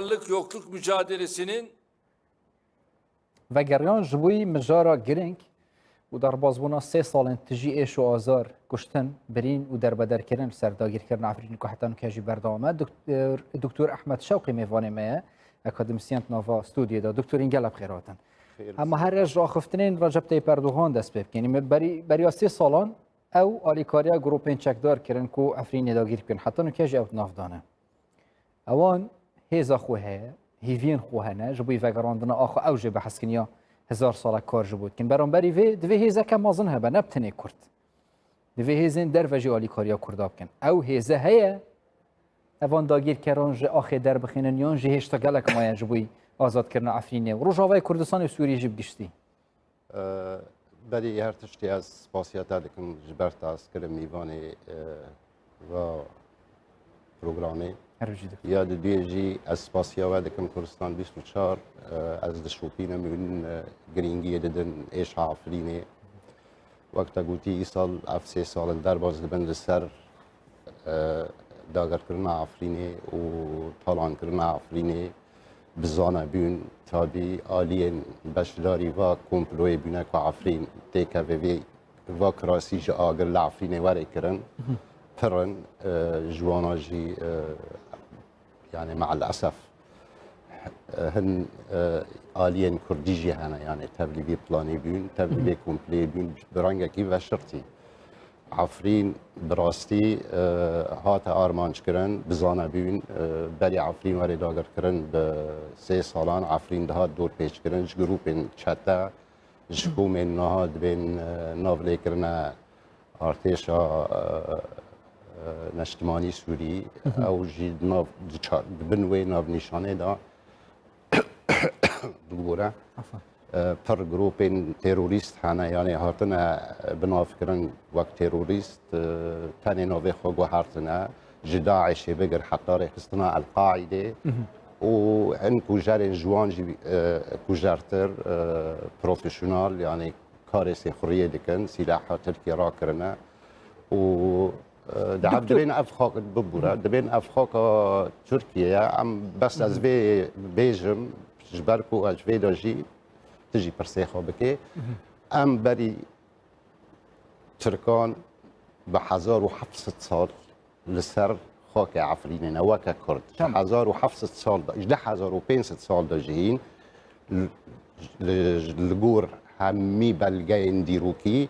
varlık yokluk mücadelesinin و گریان جبوی مجارا گرنگ و در بازبونا 3 سال تجی ایش و آزار کشتن برین و در بدر کردن سرداگیر کردن عفرین که حتی نکاجی بردامه دکتر احمد شوقی میوانه ما اکادمیسیان نووا استودیو دا دکتر اینگل بخیراتن اما هر از راه خفتنین رجب طیب اردوغان دست بب یعنی برای 3 سالان او آلیکاریا گروپین چکدار کردن کو عفرین داگیر کردن حتی نکاجی اوت نافدانه اوان هیزا خوه هیوین خوه نه جبوی وگراندنا آخو اوجه بحث کنیا 1000 سال کار جبود کن برام بری وی دوی هیزا کم مازن هبه نبتنه کرد دوی هیزین در وجه آلیکاریا کرداب کن او هیزا هیا اوان داگیر کران جه آخه در بخینن یان جه هشتا گلک مایا جبوی آزاد کردن عفرینه و روجاوای کردستان و سوریه جب گشتی بری هر تشتی از سپاسیات دکن جبرت از کرم میوانه و پروگرامی یاد بیجی از سپاسیات دکن کردستان 24 از دشوپینه میون گرینگی دادن ایش عفرینه وقتا گوتی ای سال اف 3 سال در باز لبن لسر داگر کردن عفرینه و طالان کردن عفرینه بزانه بیون تابی آلین بشداری و کمپلوی بیونه که عفرین تیکه و کراسی جا آگر لعفرینه وره کرن پرن جوانا جی يعني مع الأسف هن آلين كردي جي هنا يعني تبلي بي بلاني بيون تبلي بي كومبلي بيون برانجا كي وشرتي عفرين براستي هات آرمانش کرن بزانه بيون بلي عفرين وري داگر کرن ب3 سالان عفرين دهات دور پیش کرن جروپين چتا جكومين نهاد بين نافلي کرنا ارتشا نشتمانی سوری او جی ناف بنوی ناف نشانه دا دوره پر گروپین تروریست هنه یعنی هاتنه بناف کرن وقت تروریست تانی ناوی خوگو هاتنه جداعش بگر حتی رخصتنا القاعده و هن کجار جوان جی کجارتر پروفیشنال یعنی کار سخریه دکن سلاح ترکی را کرنه و دعب دبين افخاك ببورة دبين افخاك تركيا عم بس از في بيجم جبركو اج في داجي تجي برسيخو بكي ام بري تركان ب 1700 سال لسر خاك عفرين نواكا كرد 1700 سال 11500 سال داجيين الجور همي بلغين ديروكي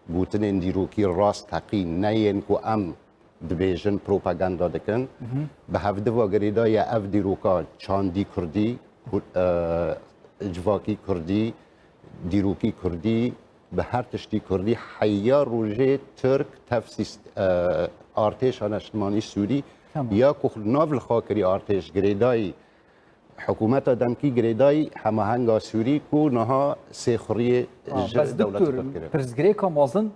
بوتن دیروکی راست تقی نین کو ام دبیجن پروپاگاندا دکن به هفته و گریدای اف دیروکا چاندی کردی جواکی کردی دیروکی کردی به هر تشتی کردی حیا روژه ترک تفسیس ارتش نشتمانی سوری یا که ناول خاکری ارتش گریدای حکومت دمکی گریدای هماهنگ سوری کو نها سخری دولت کرد. پرزگری که مازن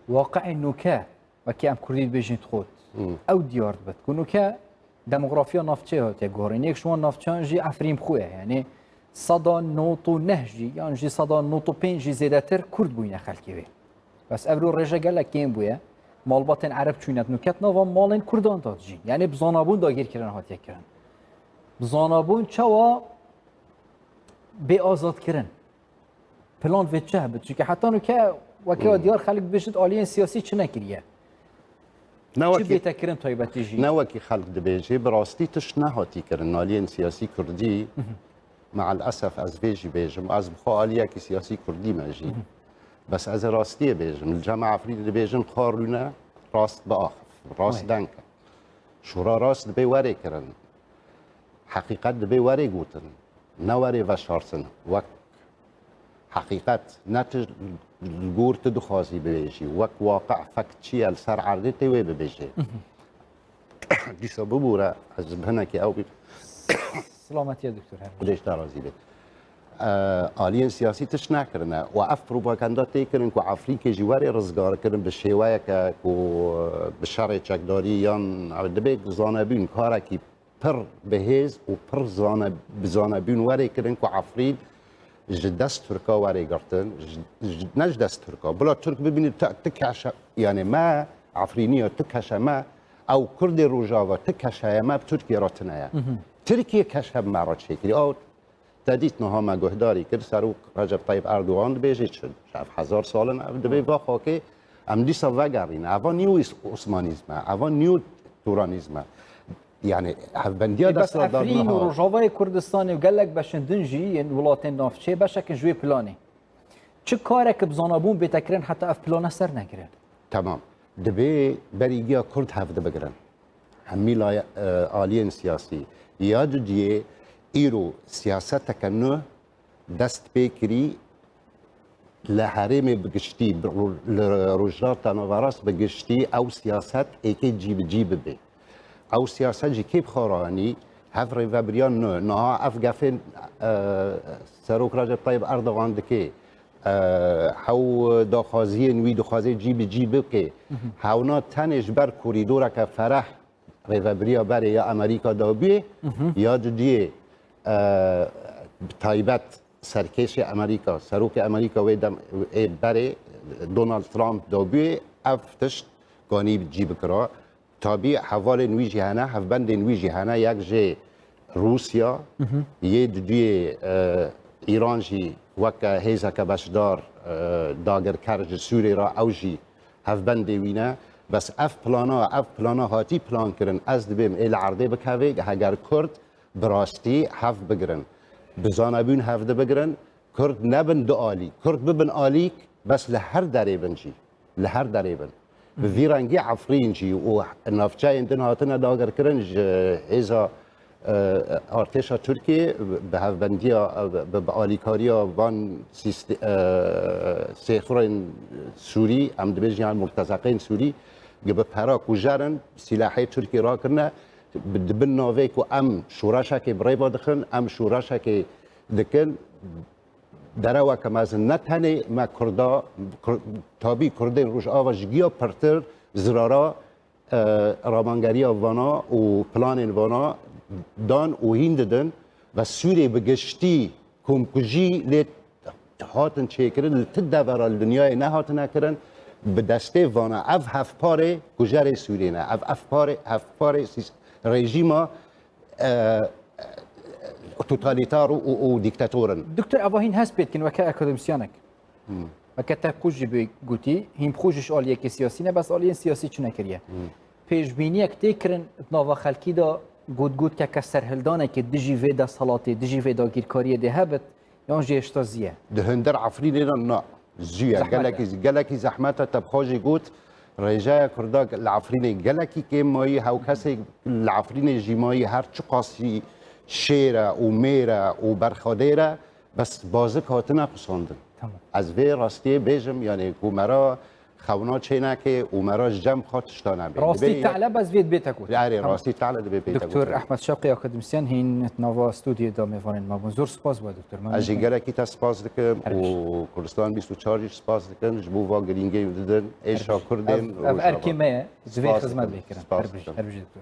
واقع نوکه و که ام کردید بیشتر خود او دیار بد. نوکه دموگرافیا نافچه هات گورین یک شما نافچانجی عفریم خوه یعنی صدا نوتو نهجی یعنی جی صدا نوتو پنجی زیادتر کرد بوینه خلکی وی. بس ابرو رجع گله کیم بویه مالباتن عرب چونت نوکت نوا مالن کردان داد جی یعنی بزانابون داگیر کردن هات یک کردن. زانابون چوا به آزاد کردن پلان و چه بود چون که حتی نو که وکی دیار خلق بشد آلیین سیاسی چه نکریه چه بیت کردن تایبتی جی نه وکی خلق دبیجی براستی تش نهاتی کردن آلیین سیاسی کردی مع الاسف از بیجی بیجم از بخوا آلیا کی سیاسی کردی ماجی بس از راستی بیجم الجامعه افرید بیجم خارونه راست با راست دنک شورا راست به وری کردن حقیقت دبی وری گوتن نوری و شارسن وقت حقیقت نتج الجور تدخازي بيجي وقت واقع فكتشي السر عرضتي وي بيجي دي سببورة حزب هناكي او سلامت يا دكتور ليش درازي بي آلين سياسي تشنا كرنا وقف بروباغندا تيكرن كو عفريكي جواري رزقار كرن بالشيوايا كو بالشرع چكداري يان دبيك زانبين كاركي پر بهز و پر بزانبین وری کردن که عفرید دست ترکا وری گرتن نج دست ترکا بلا ترک ببینید تکش یعنی ما عفرینی تکش ما او کرد روجاوا تکش ما ترکیه راتنایا ترکیه کش هم مرا شکلی آو تدیت نها ما گهداری کرد سروک رجب طیب اردوغان بیجید شد شاف 1000 سال دبی با خاکی ام دیسا وگرین اوا نیو عثمانیزم اوا نیو تورانیزم يعني هفبنديا بس افرین و روجاوای کردستان و گلک بشندنجی این ولاتین نافچه بشکن جوی پلانه چه کارک بزانابون بتکرن حتی اف پلانه سر نگیرن تمام دبي بريجيا كرد هفد بقرن هميلا آلين سياسي يادو دي إيرو سياسة كنو دست بكري لحريم بقشتي لرجال تنوراس بقشتي أو سياسات إيكي جيب بي أو سياسات جي كيب خوراني هفري فابريان نو نها أفقافين سروك رجب طيب أردوغان دكي هاو داخازی نوی داخازی جیب که هاونا تنش بر کوریدور که فرح ریوبریا بر یا امریکا دابی یا جدیه تایبت سرکش امریکا سروک امریکا و بر دونالد ترامپ دابی افتش گانی جیب کرا تابی حوال نوی جهانه هفبند نوی جهانه یک جه روسیا یه جدیه ایران جی وک هیزا که بشدار داگر کرج سوری را اوجی هفبند وینه بس اف پلانا هاتی پلان کرن از دبیم ایل عرضه بکوی اگر کرد براستی هف بگرن بزانبون هفده بگرن کرد نبن دو آلی کرد ببن آلیک بس لهر دریبن جی لهر دریبن بذی رنگی عفرین جی و نافچه اندن هاتنا داگر کرن هیزا ارتشا ترکیه به هفبندیا به آلیکاریا وان سیخورین سوری ام دبیجیان مرتزقین سوری به پراک و جرن سلاحی ترکی را کرنه دبن ناوی که ام شوراشا که برای بادخن ام شوراشا که دکن دروا که مازن نتنه ما کردا تابی کردین روش آواج گیا پرتر زرارا رامانگریا وانا و پلان وانا دان و هینددن و سوری بگشتی کمکجی لیت هاتن چه کرن لیت دورا دنیای نه هاتن نکرن به دسته وانا اف هفت پاره گجر سوری نه اف پاره رژیما توتالیتار و دیکتاتورن دکتر اواهین هست بید کن وکه اکادمیسیانک وکه تحقوج بگوتی هم خوشش آلیه که سیاسی نه بس آلیه سیاسی چه نکریه پیشبینی اک تکرن نوا خلکی دا گود که کسر هلدانه که دجی ویدا صلاتی دجی ویدا گیرکاری ده هبت یا جیشتا زیه دهندر عفرین نا زیه گلکی زحمت تبخاجی گوت رجاء کردا العفرین گلکی که مایی هاو کسی العفرین جیمایی هر چه قاسی شیره و میره و برخادیره بس بازه کاتنه پسندن از وی راستی بیجم یعنی که مرا خونا چینه که و مرا جمع خاطشتانه بید راستی تعلب از وید بیتا کود یعنی راستی تعلب بیتا کود دکتر احمد شوقی اکادمیسیان هین نوا استودیو دا میوانین ما بزرگ سپاس با دکتر از جگره کی تا سپاس دکم و کردستان 24 سپاس دکم جبو وا گرینگی دادن ایشا کردیم ارکی ما زوی خدمت بکرم هر بجی دکتر